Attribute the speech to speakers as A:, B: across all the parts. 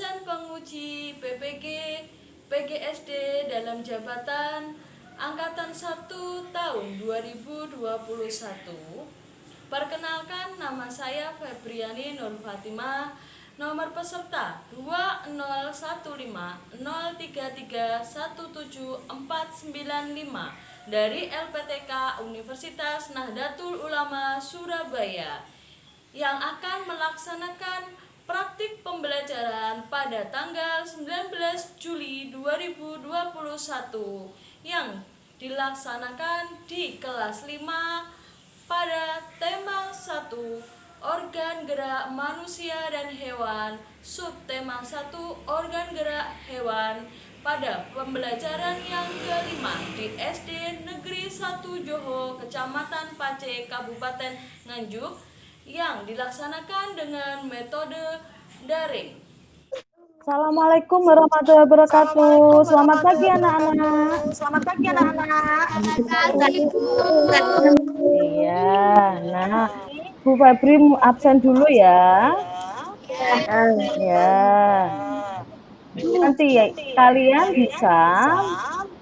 A: dosen penguji PPG PGSD dalam jabatan Angkatan 1 tahun 2021. Perkenalkan, nama saya Febriani Nur Fatimah, nomor peserta 201503317495 dari LPTK Universitas Nahdlatul Ulama Surabaya, yang akan melaksanakan praktik pembelajaran pada tanggal 19 Juli 2021 yang dilaksanakan di kelas 5 pada tema 1 organ gerak manusia dan hewan, subtema 1 organ gerak hewan, pada pembelajaran yang kelima di SD Negeri 1 Joho, Kecamatan Pace, Kabupaten Nganjuk, yang dilaksanakan dengan metode daring.
B: Assalamualaikum warahmatullahi wabarakatuh. Selamat pagi anak-anak.
C: Selamat pagi anak-anak.
D: Selamat pagi, Bu.
B: Iya, nah Bu Febri absen dulu ya. Ya. Nanti ya, kalian bisa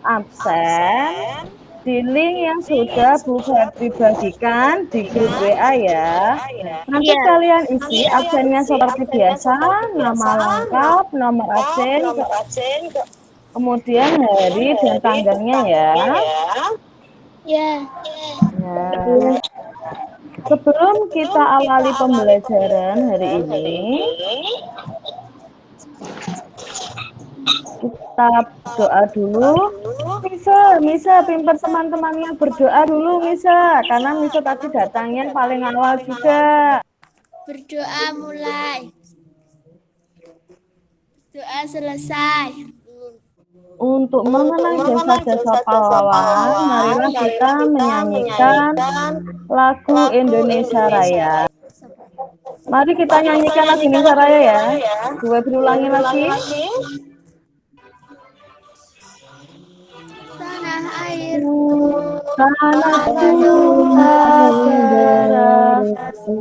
B: absen di link yang sudah Bu Febri bagikan di grup WA ya. Nanti kalian isi absennya seperti biasa, nama lengkap, nomor absen, kemudian hari dan tanggalnya ya.
D: Ya.
B: Nah, sebelum kita awali pembelajaran hari ini, kita doa dulu. Misa, pimpin teman-temannya berdoa dulu, Misa. Karena Misa tadi datangnya paling awal juga.
D: Berdoa mulai. Doa selesai.
B: Untuk mengenang jasa-jasa pahlawan, marilah kita menyanyikan lagu Indonesia Raya. Mari kita nyanyikan lagu Indonesia Raya ya. Gue berulangi lagi.
D: Tanah air,
B: Tanahku darahku,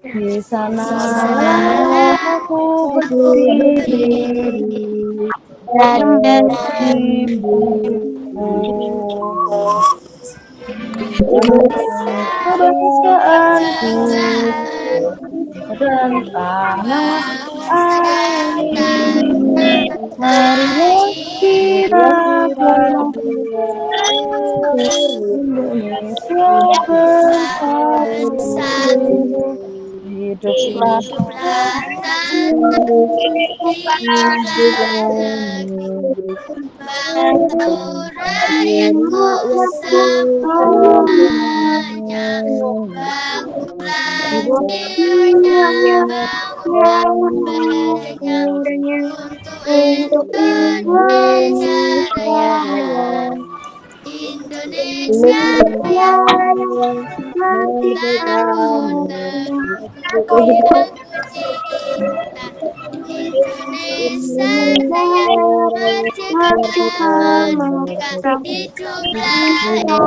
B: di sana aku berdiri dan ibuku. Kebangsaanku dan tanah air, marilah kita Indonesia bersatu, hiduplah
D: bantu rakyatku semuanya, bangunlah jiwanya, bangunlah untuk Indonesia Raya. Indonesia Raya, tanahku negeriku yang tercinta. Indonesia Raya, merdeka, merdeka, hiduplah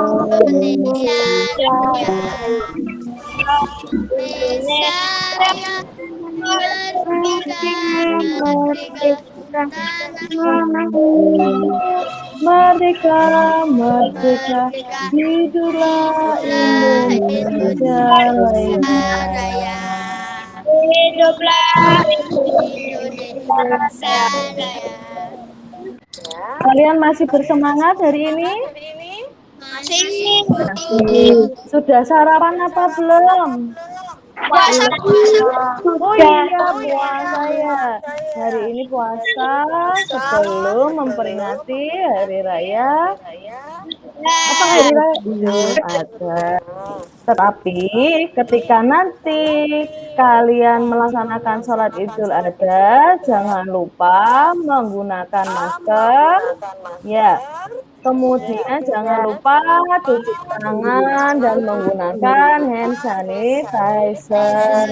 D: Indonesia Raya. Indonesia Raya, merdeka, merdeka, tanahku.
B: Merdeka, merdeka, hiduplah Indonesia Raya.
D: Hiduplah Indonesia Raya.
B: Kalian masih bersemangat hari ini?
D: Masih.
B: Sudah sarapan apa belum?
D: Puasa.
B: Oh iya, puasa ya. Hari ini puasa sebelum memperingati hari raya. Apa hari raya? Belum ada. Tetapi ketika nanti kalian melaksanakan sholat Idul Adha, jangan lupa menggunakan masker. Ya. Kemudian jangan lupa cuci tangan dan menggunakan hand sanitizer.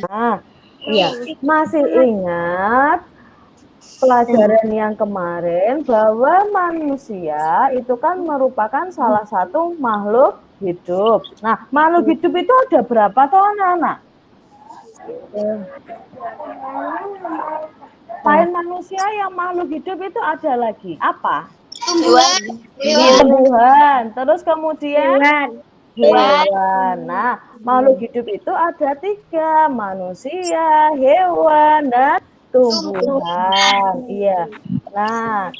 B: Nah, iya, masih ingat pelajaran yang kemarin bahwa manusia itu kan merupakan salah satu makhluk hidup. Nah, makhluk hidup itu ada berapa toh anak-anak? Selain manusia yang makhluk hidup itu ada lagi. Apa?
D: Tumbuhan.
B: Tumbuhan. Terus kemudian hewan. Nah, makhluk hidup itu ada 3. Manusia, hewan, dan tumbuhan. Iya. Nah,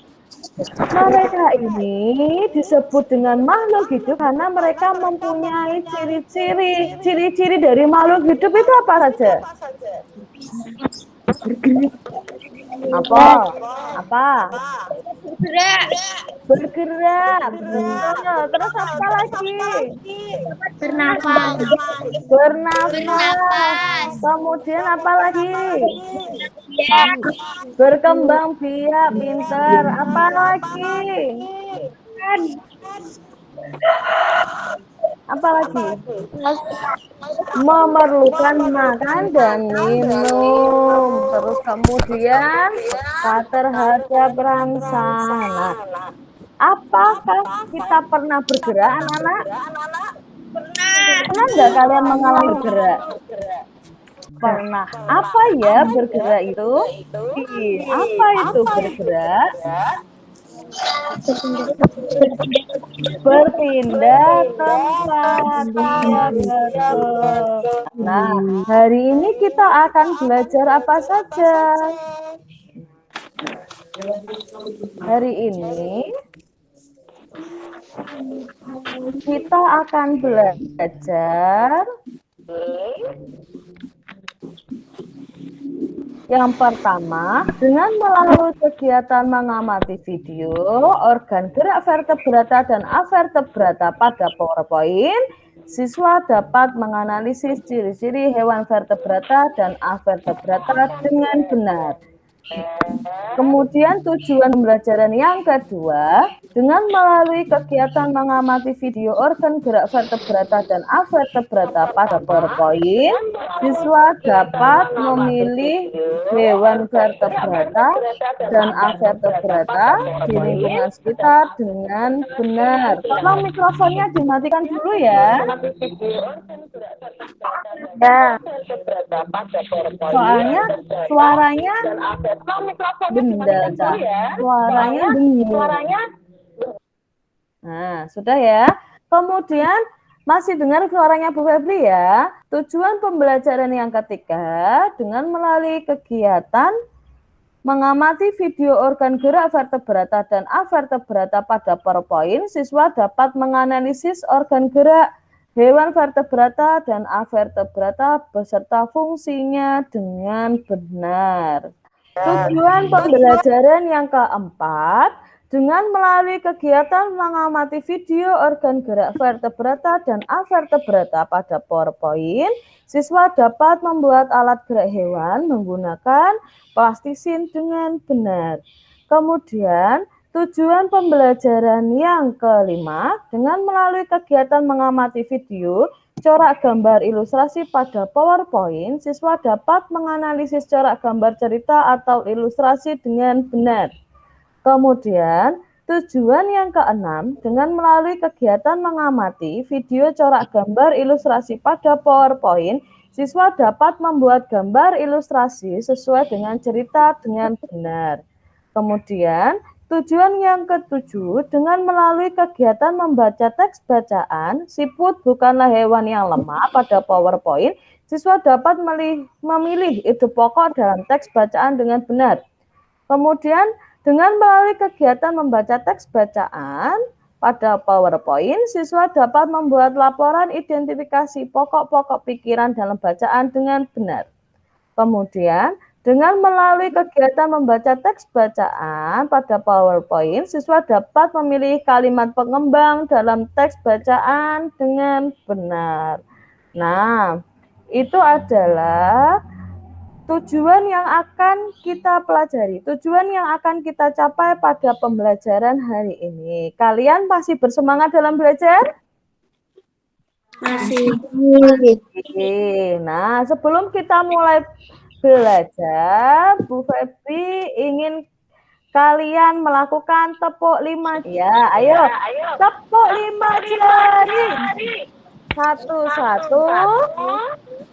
B: mereka ini disebut dengan makhluk hidup karena mereka mempunyai ciri-ciri. Ciri-ciri dari makhluk hidup itu apa saja? Apa? Apa?
D: Bergerak.
B: Bergerak. Betul. Terus apa lagi?
D: Bernafas.
B: Bernafas. Kemudian apa lagi? Berkembang biak, pintar. Apa lagi? Apa lagi? Memerlukan makan dan minum. Terus kemudian terhadap rangsang. Nah, apakah kita pernah bergerak, anak-anak? Pernah nggak kalian mengalami bergerak? Pernah. Apa ya bergerak itu? Apa itu bergerak? Berpindah tempat. Betul. Nah, hari ini kita akan belajar apa saja? Hari ini kita akan belajar yang pertama, dengan melalui kegiatan mengamati video, organ gerak vertebrata dan avertebrata pada PowerPoint, siswa dapat menganalisis ciri-ciri hewan vertebrata dan avertebrata dengan benar. Kemudian tujuan pembelajaran yang kedua, dengan melalui kegiatan mengamati video organ gerak vertebrata dan avertebrata pada PowerPoint, siswa dapat memilih hewan vertebrata dan avertebrata di lingkungan sekitar dengan benar. Tolong mikrofonnya dimatikan dulu ya. Ya. Soalnya suaranya benda, suaranya bunyi. Nah, sudah ya. Kemudian masih dengar suaranya Bu Febri ya. Tujuan pembelajaran yang ketiga, dengan melalui kegiatan mengamati video organ gerak vertebrata dan avertebrata pada PowerPoint, siswa dapat menganalisis organ gerak hewan vertebrata dan avertebrata beserta fungsinya dengan benar. Tujuan pembelajaran yang keempat, dengan melalui kegiatan mengamati video organ gerak vertebrata dan avertebrata pada PowerPoint, siswa dapat membuat alat gerak hewan menggunakan plastisin dengan benar. Kemudian, tujuan pembelajaran yang kelima, dengan melalui kegiatan mengamati video, corak gambar ilustrasi pada PowerPoint, siswa dapat menganalisis corak gambar cerita atau ilustrasi dengan benar. Kemudian, tujuan yang keenam, dengan melalui kegiatan mengamati video corak gambar ilustrasi pada PowerPoint, siswa dapat membuat gambar ilustrasi sesuai dengan cerita dengan benar. Kemudian, tujuan yang ketujuh, dengan melalui kegiatan membaca teks bacaan, siput bukanlah hewan yang lemah pada PowerPoint, siswa dapat memilih ide pokok dalam teks bacaan dengan benar. Kemudian, dengan melalui kegiatan membaca teks bacaan pada PowerPoint, siswa dapat membuat laporan identifikasi pokok-pokok pikiran dalam bacaan dengan benar. Kemudian, dengan melalui kegiatan membaca teks bacaan pada PowerPoint, siswa dapat memilih kalimat pengembang dalam teks bacaan dengan benar. Nah, itu adalah tujuan yang akan kita pelajari, tujuan yang akan kita capai pada pembelajaran hari ini. Kalian masih bersemangat dalam belajar?
D: Masih.
B: Nah, sebelum kita mulai belajar, Bu Febri ingin kalian melakukan tepuk 5 ya. Ayo, tepuk 5 jari. Satu-satu.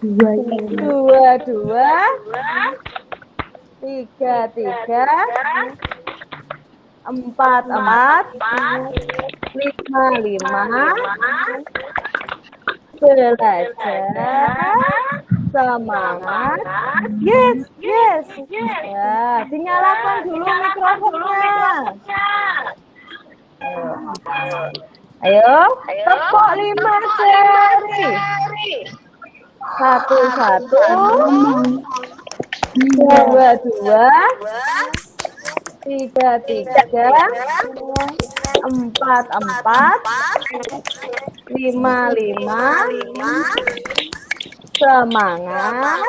B: 2, 2, 3, 3, 4, 4, 5, 5, belajar, semangat, yes, yes, ya, dinyalakan dulu mikrofonnya. Ayo, tepuk 5 jari. 1, 1, 2, 2, 3, 3, 4, 4, 5, 5, semangat,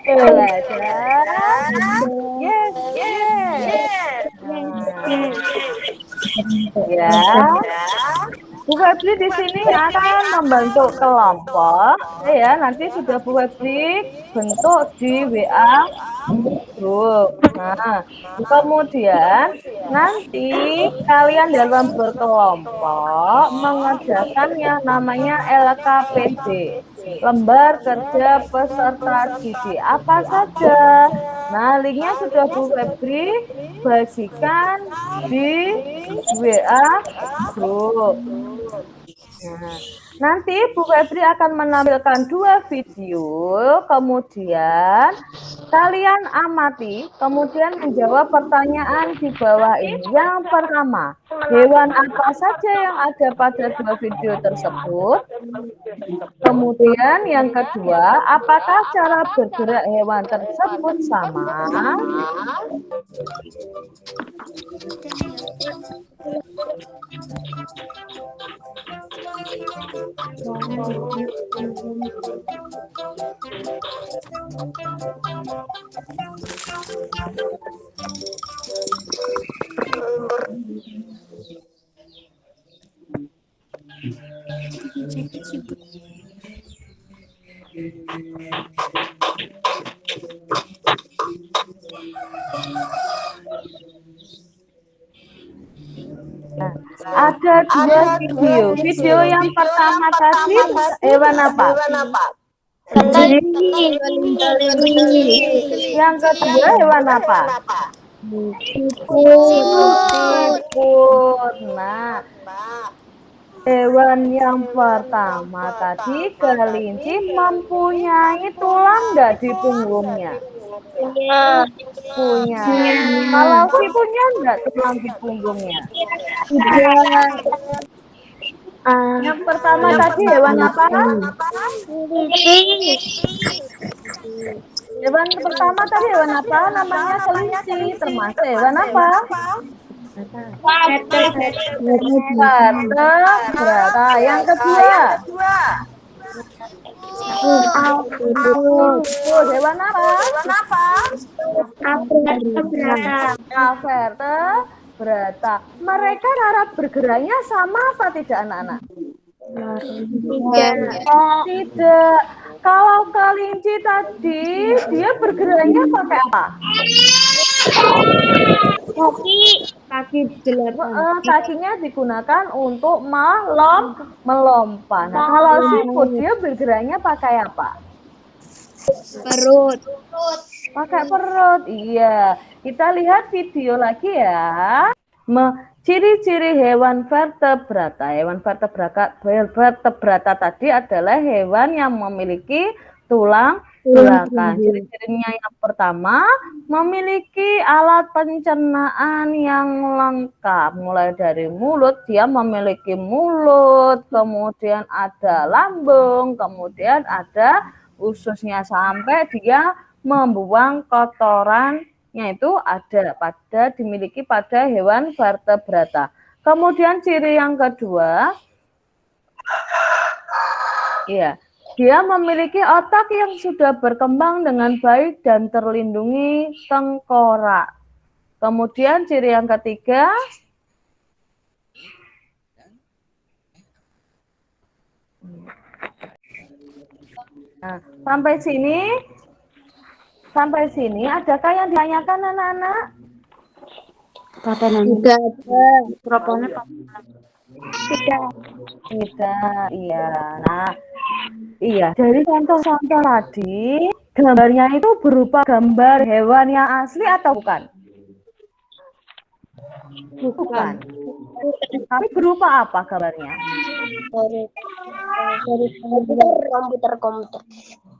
B: belajar, yes, yes. Ya, Bu Febri di sini akan membentuk kelompok. Ya, nanti sudah Bu Febri bentuk di WA grup. Nah, kemudian nanti kalian dalam berkelompok mengerjakan yang namanya LKPD, lembar kerja peserta didik. Apa saja? Nah, linknya sudah Bu Febri bagikan di WA grup. Nah, nanti Bu Febri akan menampilkan 2 video, kemudian kalian amati, kemudian menjawab pertanyaan di bawah ini. Yang pertama, hewan apa saja yang ada pada 2 video tersebut? Kemudian yang kedua, apakah cara bergerak hewan tersebut sama? Nah, ada 2 video. Video yang pertama tadi hewan apa? Yang kedua hewan apa? Siput. Nah, hewan yang pertama tadi kelinci mempunyai tulang nggak di punggungnya? Punya. Kalau si punya enggak tulang di punggungnya? Yang pertama tadi hewan apa? Hewan pertama tadi hewan apa? Namanya kelinci. Termasuk hewan apa? Vertebrata. Yang kedua? Hewan apa? Vertebrata. Mereka cara bergeraknya sama apa tidak, anak-anak? Tidak. Kalau kelinci tadi dia bergeraknya pakai apa? Kakinya digunakan untuk melompat. Nah, kalau siput dia bergeraknya pakai apa?
D: Perut.
B: Pakai perut. Iya. Kita lihat video lagi ya. Ciri-ciri hewan vertebrata. Hewan vertebrata tadi adalah hewan yang memiliki tulang belakang. Ciri-cirinya yang pertama, memiliki alat pencernaan yang lengkap. Mulai dari mulut, dia memiliki mulut, kemudian ada lambung, kemudian ada ususnya, sampai dia membuang kotorannya itu dimiliki pada hewan vertebrata. Kemudian ciri yang kedua, ya, dia memiliki otak yang sudah berkembang dengan baik dan terlindungi tengkorak. Kemudian ciri yang ketiga, nah, sampai sini adakah yang ditanyakan, anak-anak?
D: Tidak ada.
B: Tidak, iya. Nah, iya. Dari contoh-contoh tadi, gambarnya itu berupa gambar hewan yang asli atau bukan? Bukan. Tapi berupa apa gambarnya?
D: Komputer.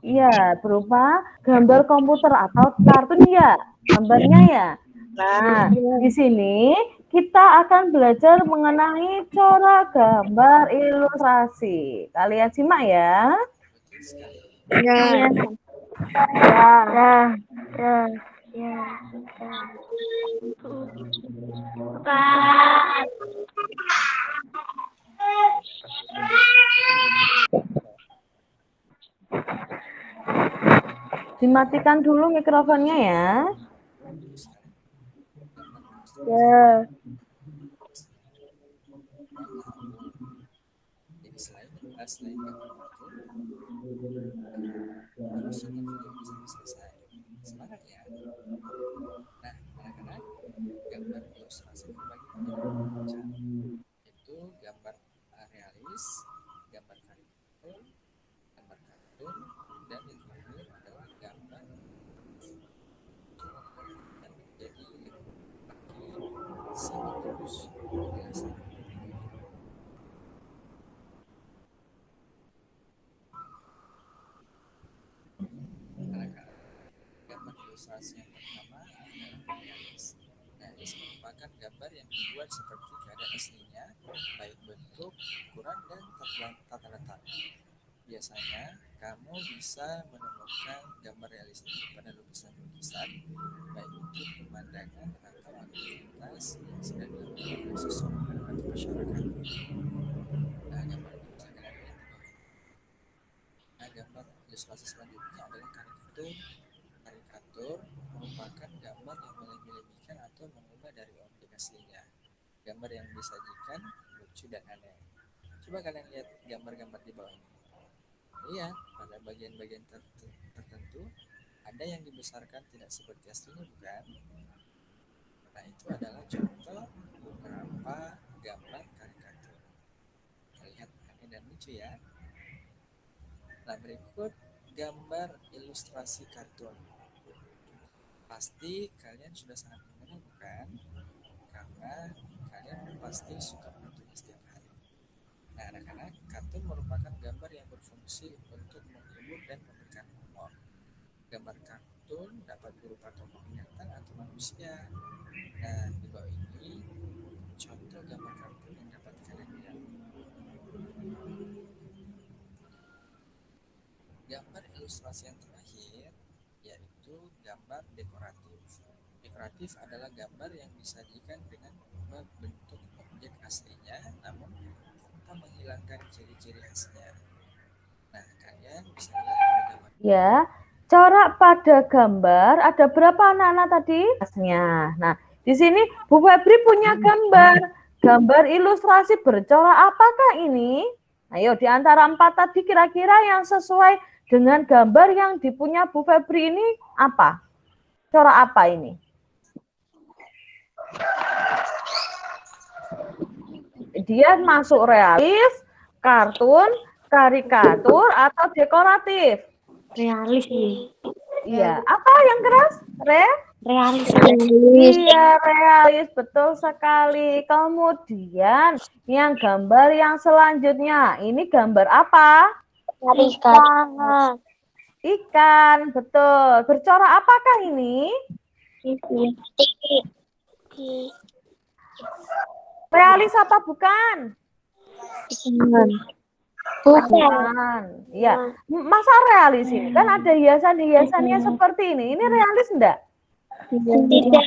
B: Iya, berupa gambar komputer atau kartun ya, gambarnya ya. Nah, di sini kita akan belajar mengenai cara gambar ilustrasi. Kalian simak ya.
D: Ya.
B: Dimatikan dulu mikrofonnya ya.
D: Ya.
C: Selain gambar kartun, harus video bisa selesai. Semangat ya. Nah, anak-anak, gambar ilustrasi terbagi menjadi macam, yaitu gambar realis, gambar karikatur, gambar kartun, dan yang terakhir adalah gambar dan menjadi bagi simak terus penjelasan. Gambar ilustrasi yang pertama adalah realis. Realis merupakan gambar yang dibuat seperti keadaan aslinya, baik bentuk, ukuran, dan tata letak. Biasanya, kamu bisa menemukan gambar realis ini pada lukisan-lukisan, baik untuk pemandangan atau aktivitas yang sedang dilakukan oleh seseorang atau masyarakat. Nah, gambar ilustrasi selanjutnya adalah karikatur. Karikatur merupakan gambar yang melebih-lebihkan atau mengubah dari objek aslinya. Gambar yang disajikan lucu dan aneh. Coba kalian lihat gambar-gambar di bawah ini. Iya, pada bagian-bagian tertentu ada yang dibesarkan tidak seperti aslinya, bukan? Nah, itu adalah contoh beberapa gambar karikatur. Terlihat aneh dan lucu ya. Nah, berikut gambar ilustrasi kartun. Pasti kalian sudah sangat mengenal, bukan? Karena kalian pasti suka menontonnya setiap hari. Nah, anak-anak, kartun merupakan gambar yang berfungsi untuk menghibur dan memberikan humor. Gambar kartun dapat berupa tokoh binatang atau manusia. Nah, di bawah ini contoh gambar kartun yang dapat kalian lihat. Gambar ilustrasi yang terakhir yaitu gambar dekoratif. Dekoratif adalah gambar yang disajikan dengan mengubah bentuk objek aslinya namun tanpa menghilangkan ciri-ciri khasnya. Nah, kalian bisa lihat pada gambar.
B: Ya, corak pada gambar ada berapa anak-anak tadi? Nah, di sini Bu Febri punya gambar ilustrasi bercorak apakah ini? Ayo, di antara 4 tadi kira-kira yang sesuai dengan gambar yang dipunya Bu Febri ini apa? Corak apa ini? Dia masuk realis, kartun, karikatur, atau dekoratif?
D: Realis nih.
B: Iya, apa yang keras?
D: Realis.
B: Iya, realis, betul sekali. Kemudian yang gambar yang selanjutnya, ini gambar apa? Ikan, betul. Bercorak apakah ini? Realis apa bukan? Bukan. Iya. Masa realis ini? Kan ada hiasan-hiasannya seperti ini. Ini realis enggak? Tidak.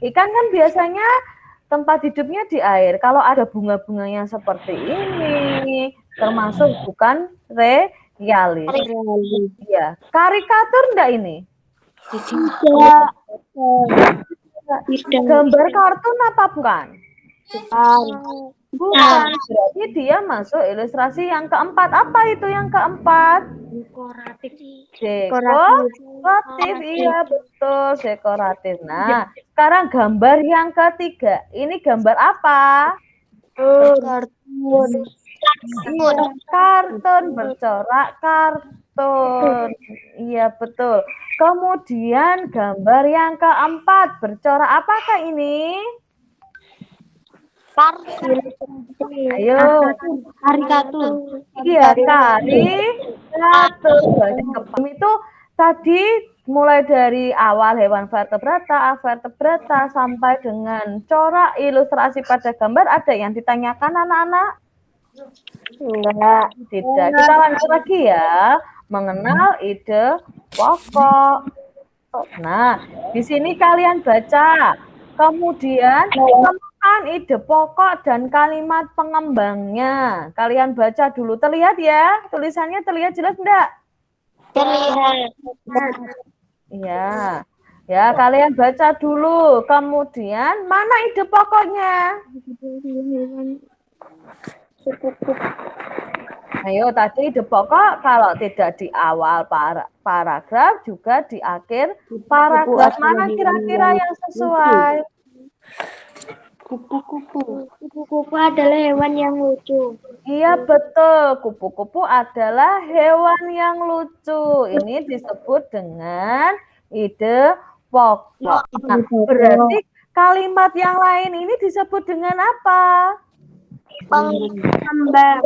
B: Ikan kan biasanya tempat hidupnya di air. Kalau ada bunga-bunganya seperti ini, termasuk bukan realis. Iya. Karikatur enggak ini?
D: Tidak.
B: Gambar kartun apa bukan? Bukan. Berarti dia masuk ilustrasi yang keempat. Apa itu yang keempat? Dekoratif. Iya betul, dekoratif. Nah, sekarang gambar yang ketiga. Ini gambar apa?
D: Kartun.
B: Kartun, bercorak kartun. Iya, betul. Kemudian gambar yang keempat, bercorak apakah ini?
D: Kartun.
B: Ayo.
D: Karikatur.
B: Iya, karikatur. Berarti kepem itu tadi mulai dari awal hewan vertebrata, avertebrata, sampai dengan corak ilustrasi pada gambar. Ada yang ditanyakan anak-anak?
D: Enggak.
B: Tidak. Kita lanjut lagi ya. Mengenal ide pokok. Nah, di sini kalian baca. Kemudian temukan ide pokok dan kalimat pengembangnya. Kalian baca dulu. Terlihat ya? Tulisannya terlihat jelas enggak?
D: Terlihat.
B: Iya. Ya, kalian baca dulu. Kemudian mana ide pokoknya? Ayo, tadi ide pokok kalau tidak di awal paragraf juga di akhir paragraf. Mana kira-kira yang sesuai?
D: Kupu-kupu. Kupu-kupu adalah hewan yang lucu.
B: Iya, betul. Kupu-kupu adalah hewan yang lucu. Ini disebut dengan ide pokok. Nah, berarti kalimat yang lain ini disebut dengan apa?
D: Pengembang.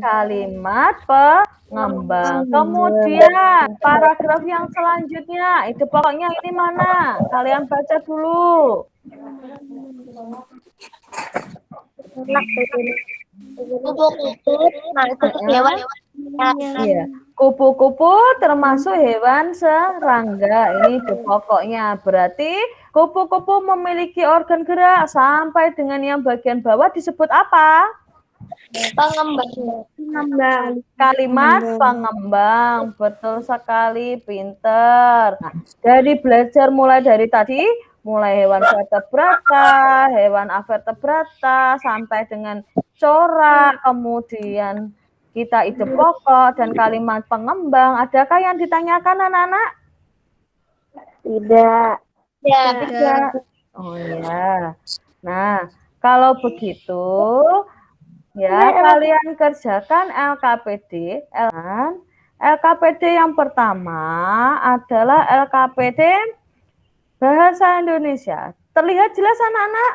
B: Kalimat pengembang. Kemudian paragraf yang selanjutnya, ide pokoknya ini mana? Kalian baca dulu.
D: Kupu-kupu termasuk hewan.
B: Iya, kupu-kupu termasuk hewan serangga. Ini ide pokoknya. Berarti kupu-kupu memiliki organ gerak sampai dengan yang bagian bawah disebut apa?
D: Pengembang.
B: Kalimat pengembang. Betul sekali, pinter. Nah, dari belajar mulai dari tadi, mulai hewan vertebrata, hewan avertebrata, sampai dengan corak, kemudian kita ide pokok dan kalimat pengembang. Adakah yang ditanyakan anak-anak?
D: Tidak.
B: Tidak. Oh ya. Nah, kalau begitu, ya kalian kerjakan LKPD. LKPD yang pertama adalah LKPD Bahasa Indonesia. Terlihat jelas anak-anak?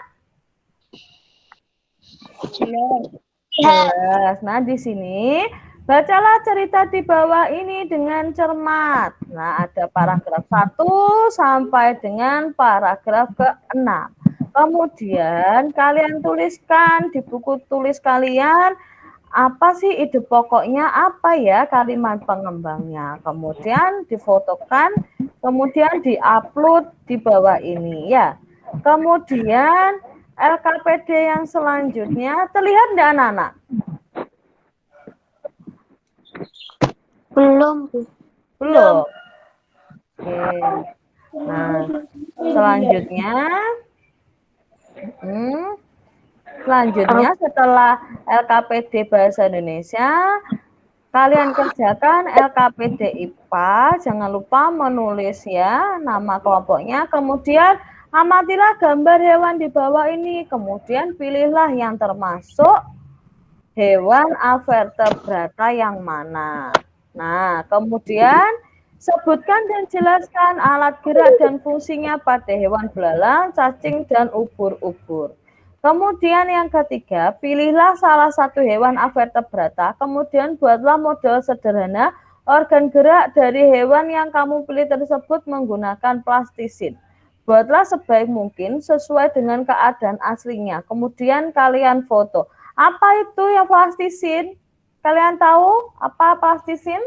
B: Jelas. Nah, di sini bacalah cerita di bawah ini dengan cermat. Nah, ada paragraf 1 sampai dengan paragraf ke-6. Kemudian kalian tuliskan di buku tulis kalian apa sih ide pokoknya, apa ya kalimat pengembangnya. Kemudian difotokan, kemudian diupload di bawah ini ya. Kemudian LKPD yang selanjutnya terlihat enggak anak-anak?
D: Belum.
B: Belum. Oke. Nah, selanjutnya setelah LKPD Bahasa Indonesia, kalian kerjakan LKPD IPA. Jangan lupa menulis ya nama kelompoknya. Kemudian amatilah gambar hewan di bawah ini. Kemudian pilihlah yang termasuk hewan avertebrata yang mana. Nah, kemudian sebutkan dan jelaskan alat gerak dan fungsinya pada hewan belalang, cacing, dan ubur-ubur. Kemudian yang ketiga, pilihlah salah satu hewan avertebrata, kemudian buatlah model sederhana organ gerak dari hewan yang kamu pilih tersebut menggunakan plastisin. Buatlah sebaik mungkin sesuai dengan keadaan aslinya. Kemudian kalian foto. Apa itu yang plastisin? Kalian tahu apa plastisin?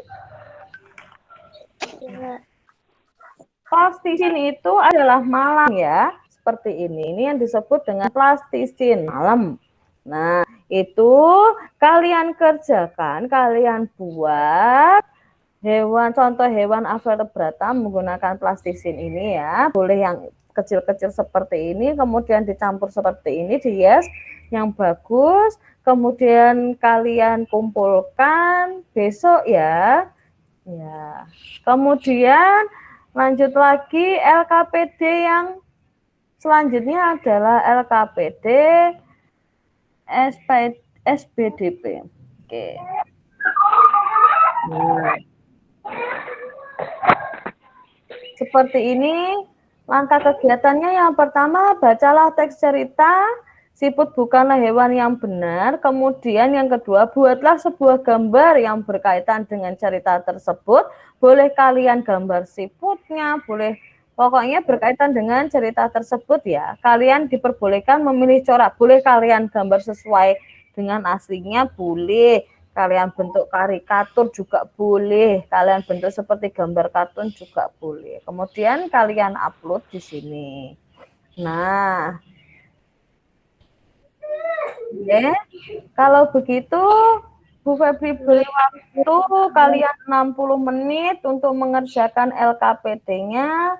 B: Plastisin itu adalah malam ya. Seperti ini yang disebut dengan plastisin malam. Nah, itu kalian kerjakan, kalian buat contoh hewan avertebrata menggunakan plastisin ini ya. Boleh yang kecil-kecil seperti ini, kemudian dicampur seperti ini, dihias yang bagus, kemudian kalian kumpulkan besok ya. Ya. Kemudian lanjut lagi LKPD yang selanjutnya adalah LKPD SBDP. Oke. Nah, seperti ini langkah kegiatannya. Yang pertama, bacalah teks cerita siput bukanlah hewan yang benar. Kemudian yang kedua, buatlah sebuah gambar yang berkaitan dengan cerita tersebut. Boleh kalian gambar siputnya, boleh pokoknya berkaitan dengan cerita tersebut ya. Kalian diperbolehkan memilih corak. Boleh kalian gambar sesuai dengan aslinya, boleh. Kalian bentuk karikatur juga boleh. Kalian bentuk seperti gambar kartun juga boleh. Kemudian kalian upload di sini. Nah, oke. Kalau begitu, Bu Febri beri waktu kalian 60 menit untuk mengerjakan LKPD-nya.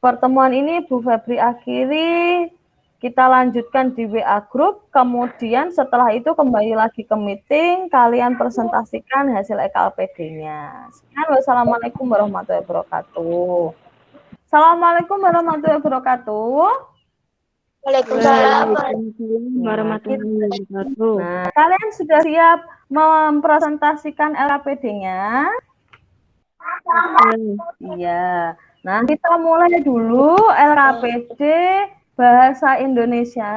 B: Pertemuan ini Bu Febri akhiri. Kita lanjutkan di WA Group, kemudian setelah itu kembali lagi ke meeting, kalian presentasikan hasil LKPD-nya. Sekian, wassalamualaikum warahmatullahi wabarakatuh. Assalamualaikum warahmatullahi wabarakatuh.
D: Waalaikumsalam.
B: warahmatullahi wabarakatuh. Nah, kalian sudah siap mempresentasikan LKPD-nya? Iya. Nah, kita mulai dulu LKPD Bahasa Indonesia.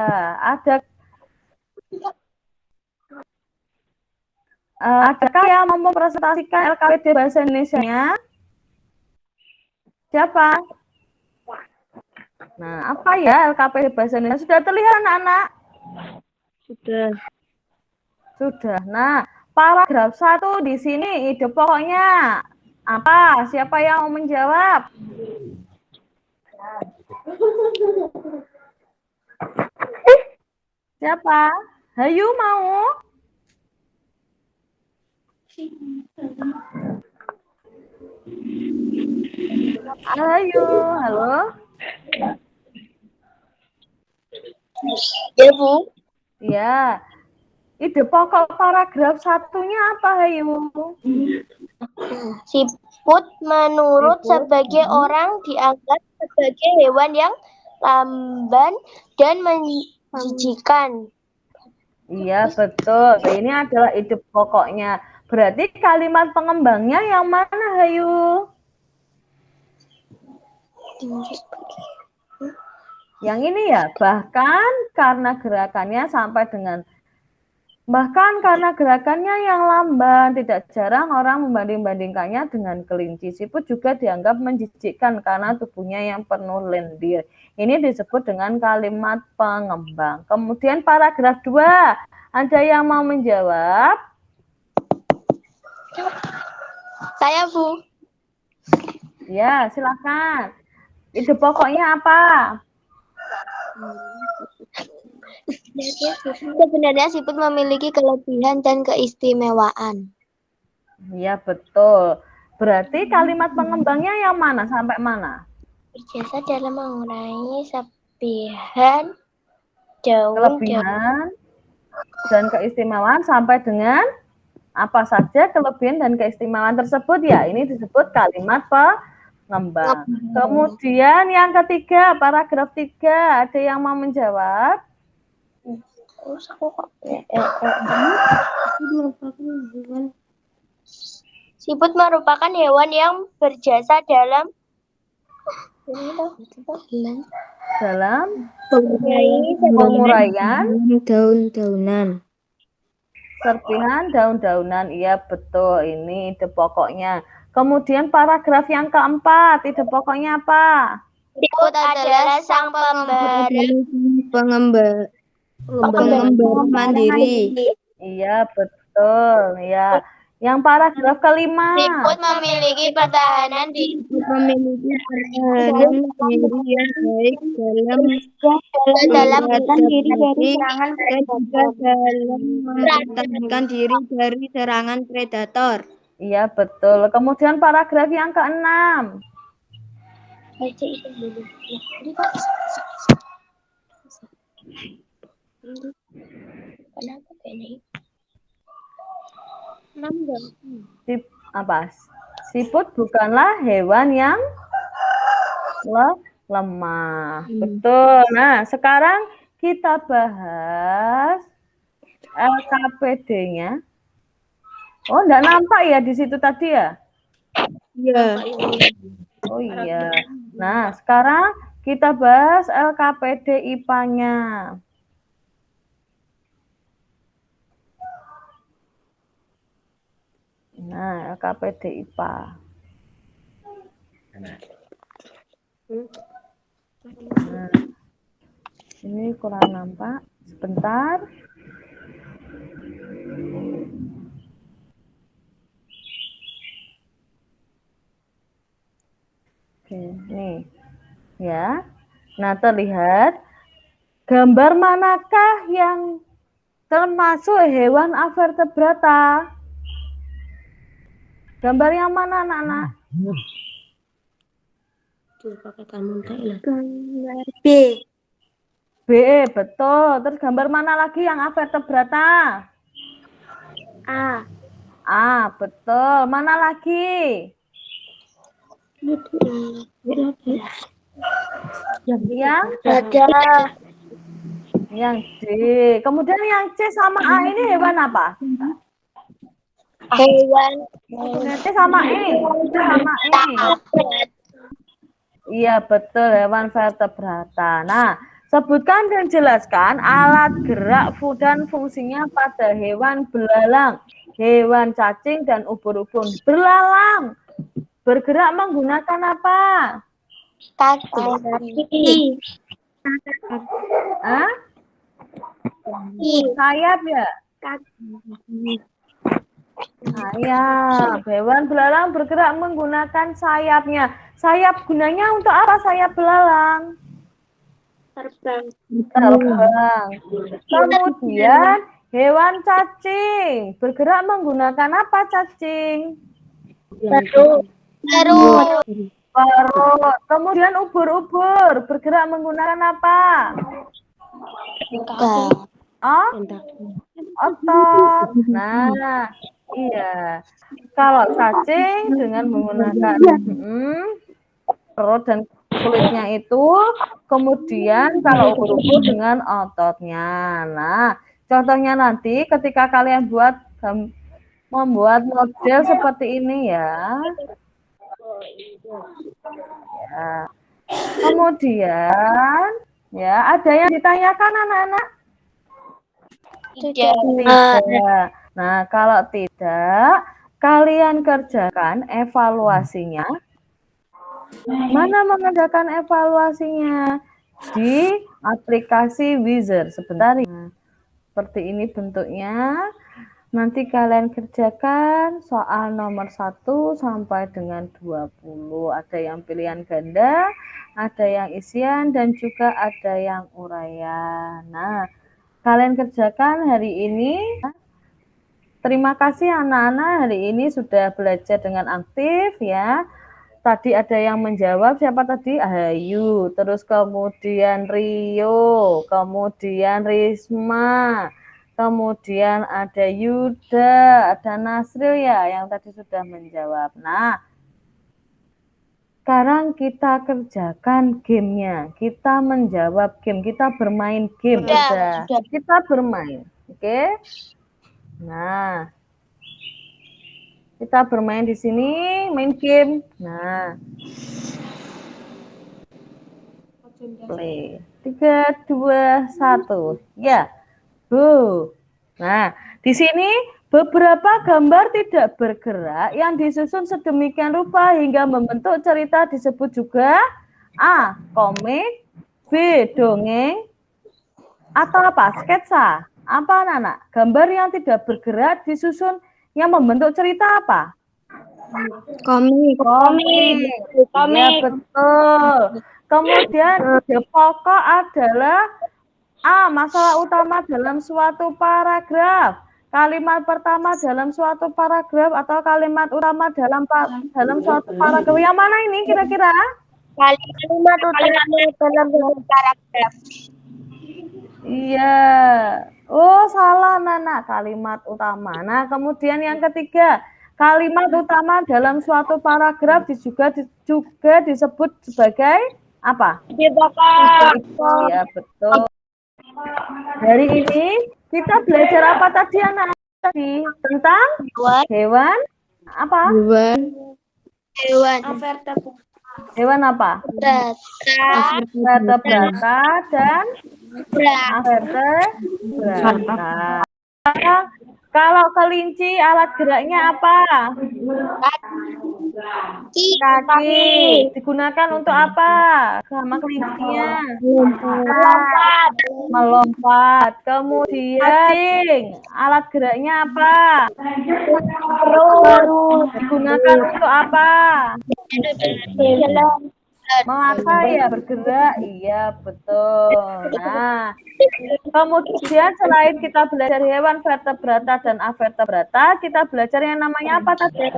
B: Adakah yang mau mempresentasikan LKPD Bahasa Indonesia-nya? Siapa? Nah, apa ya LKPD Bahasa Indonesia? Sudah terlihat anak-anak? Sudah. Nah, paragraf 1 di sini ide pokoknya apa? Siapa yang mau menjawab? Siapa? Hayu mau? Hayu, halo?
D: Ya, Bu.
B: Ya. Ide pokok paragraf 1-nya apa, Hayu?
D: Siput menurut sebagai orang dianggap sebagai hewan yang lamban dan menjijikan.
B: Iya, betul. Ini adalah ide pokoknya. Berarti kalimat pengembangnya yang mana, Hayu? Yang ini ya, bahkan karena gerakannya yang lamban, tidak jarang orang membanding-bandingkannya dengan kelinci. Siput juga dianggap menjijikkan karena tubuhnya yang penuh lendir. Ini disebut dengan kalimat pengembang. Kemudian paragraf 2, ada yang mau menjawab?
D: Saya, Bu.
B: Ya, silakan. Ide pokoknya apa?
D: Sebenarnya siput memiliki kelebihan dan keistimewaan.
B: Ya, betul. Berarti kalimat pengembangnya yang mana sampai mana?
D: Berjasa dalam mengurangi kelebihan
B: Kelebihan dan keistimewaan sampai dengan apa saja kelebihan dan keistimewaan tersebut ya. Ini disebut kalimat pengembang. Kemudian yang ketiga, paragraf 3, ada yang mau menjawab?
D: Siput merupakan hewan yang berjasa dalam
B: penguraian
E: daun-daunan.
B: serpihan daun-daunan. Iya, betul. Ini ide pokoknya. Kemudian paragraf yang keempat, ide pokoknya apa?
D: Siput adalah sang
E: Pengembara mandiri.
B: Iya, betul. Ya. Yang paragraf kelima.
D: Siput memiliki pertahanan diri.
E: Memiliki pertahanan diri yang baik dalam
D: Dalam diri dari
E: serangan dan juga dalam mempertahankan diri dari serangan predator.
B: Iya, betul. Kemudian paragraf yang keenam. Siput bukanlah hewan yang lemah. Betul. Nah, sekarang kita bahas LKPD-nya. Oh, enggak nampak ya di situ tadi ya?
E: Iya.
B: Oh iya. Nah, sekarang kita bahas LKPD IPA-nya. Nah, LKPD IPA. Nah, ini kurang nampak. Sebentar. Oke, nih. Ya. Nah, terlihat gambar manakah yang termasuk hewan avertebrata? Gambar yang mana, anak-anak?
E: Gambar B.
B: B, betul. Terus gambar mana lagi yang avertebrata?
E: A.
B: A, betul. Mana lagi? Yang
D: Ada
B: yang D. Kemudian yang C sama A ini hewan apa?
D: hewan
B: C sama E. C sama E. Iya, betul. Hewan vertebrata. Nah, sebutkan dan jelaskan alat gerak dan fungsinya pada hewan belalang, hewan cacing, dan ubur-ubur. Belalang bergerak menggunakan apa?
D: kaki.
B: Hah? Sayap ya? Sayap. Hewan belalang bergerak menggunakan sayapnya. Sayap gunanya untuk apa sayap belalang?
E: Terbang.
B: Terbang. Kemudian hewan cacing bergerak menggunakan apa cacing?
D: Perut.
B: Perut. Kemudian ubur-ubur bergerak menggunakan apa? Oh, otot. Nah, iya. Kalau cacing dengan menggunakan perut dan kulitnya itu, kemudian kalau ubur-ubur dengan ototnya. Nah, contohnya nanti ketika kalian membuat model seperti ini ya. Ya. Kemudian ya, ada yang ditanyakan anak-anak? Tidak. Nah, kalau tidak, kalian kerjakan evaluasinya. Mana mengerjakan evaluasinya? Di aplikasi Wizard. Sebentar ya. Seperti ini bentuknya. Nanti kalian kerjakan soal nomor 1 sampai dengan 20. Ada yang pilihan ganda, ada yang isian, dan juga ada yang uraian. Nah, kalian kerjakan hari ini. Terima kasih anak-anak, hari ini sudah belajar dengan aktif ya. Tadi ada yang menjawab, siapa tadi? Ayu, terus kemudian Rio, kemudian Risma, kemudian ada Yuda, ada Nasril ya yang tadi sudah menjawab. Nah, sekarang kita kerjakan gamenya. Kita menjawab game, kita bermain game. Sudah. Kita bermain, oke? Nah, kita bermain di sini, main game. Nah, play. 3, 2, 1. Ya. Nah, di sini beberapa gambar tidak bergerak yang disusun sedemikian rupa hingga membentuk cerita disebut juga A. Komik, B. Dongeng, atau apa? Sketsa. Apa anak-anak? Gambar yang tidak bergerak disusun yang membentuk cerita apa?
E: Komik.
B: Ya, betul. Kemudian pokok adalah A. Masalah utama dalam suatu paragraf. Kalimat pertama dalam suatu paragraf atau kalimat utama dalam suatu paragraf. Yang mana ini kira-kira?
D: Kalimat utama dalam paragraf.
B: Iya. Oh, salah Nana. Kalimat utama. Nah, kemudian yang ketiga, kalimat utama dalam suatu paragraf juga disebut sebagai apa?
D: Iya,
B: Ya, betul. Hari ini kita belajar apa tadi anak? Tadi tentang hewan apa?
D: Hewan.
B: Hewan apa? Vertebrata dan avertebrata. Kalau kelinci alat geraknya apa? Kaki. Digunakan untuk apa? Sama kelincinya. Melompat. Kemudian alat geraknya apa? Digunakan untuk apa? Mengapa ya bergerak? Iya, betul. Nah, kemudian selain kita belajar hewan vertebrata dan avertebrata, kita belajar yang namanya apa tadi?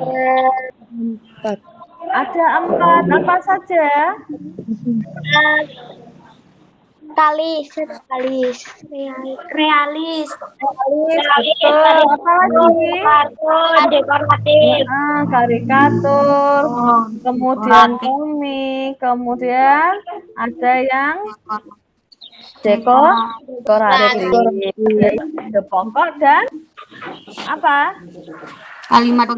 B: Ada 4. Apa saja?
D: Realis.
B: Betul. Apa lagi? Karikatur. Kemudian komik. Kemudian ada yang dekoratif. Ide pokok dan apa?
E: Kalimat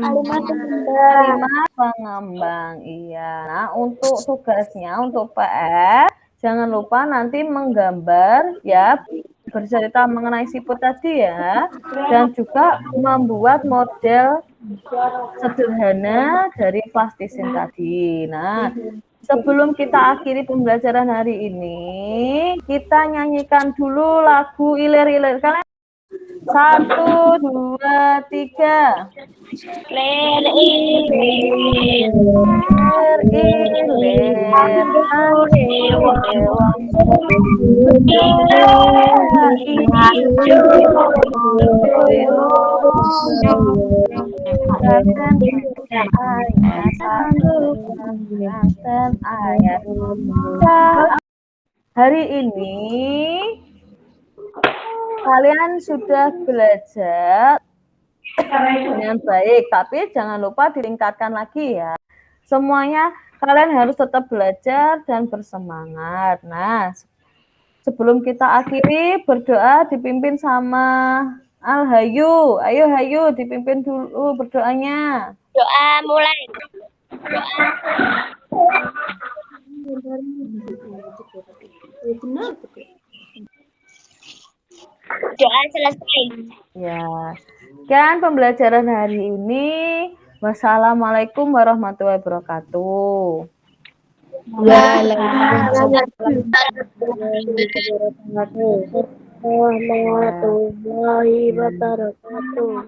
B: Pengembang. Iya. Nah, untuk tugasnya, untuk PR, jangan lupa nanti menggambar ya, bercerita mengenai siput tadi ya, dan juga membuat model sederhana dari plastisin tadi. Nah, sebelum kita akhiri pembelajaran hari ini, kita nyanyikan dulu lagu Ilir-Ilir. Kalian 1, 2, 3.
D: Ilir-ilir.
B: Hari ini kalian sudah belajar dengan baik, tapi jangan lupa ditingkatkan lagi ya. Semuanya kalian harus tetap belajar dan bersemangat. Nah, sebelum kita akhiri, berdoa dipimpin sama Al-Hayu. Ayo Hayu, dipimpin dulu berdoanya.
D: Doa mulai. Doa selesai.
B: Ya, kan pembelajaran hari ini. Wassalamualaikum warahmatullahi wabarakatuh.
D: Waalaikumsalam warahmatullahi wabarakatuh.